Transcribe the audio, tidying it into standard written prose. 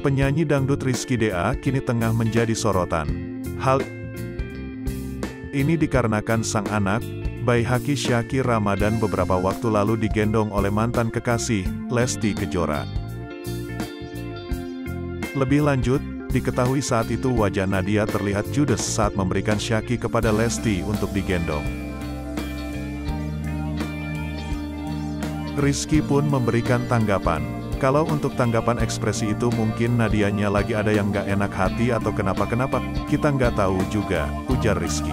Penyanyi dangdut Rizky DA kini tengah menjadi sorotan. Hal ini dikarenakan sang anak, Baihaqi Syahki Ramadan beberapa waktu lalu digendong oleh mantan kekasih, Lesti Kejora. Lebih lanjut, diketahui saat itu wajah Nadia terlihat judes saat memberikan Syahki kepada Lesti untuk digendong. Rizky pun memberikan tanggapan. Kalau untuk tanggapan ekspresi itu mungkin Nadianya lagi ada yang gak enak hati atau kenapa-kenapa, kita nggak tahu juga, ujar Rizky.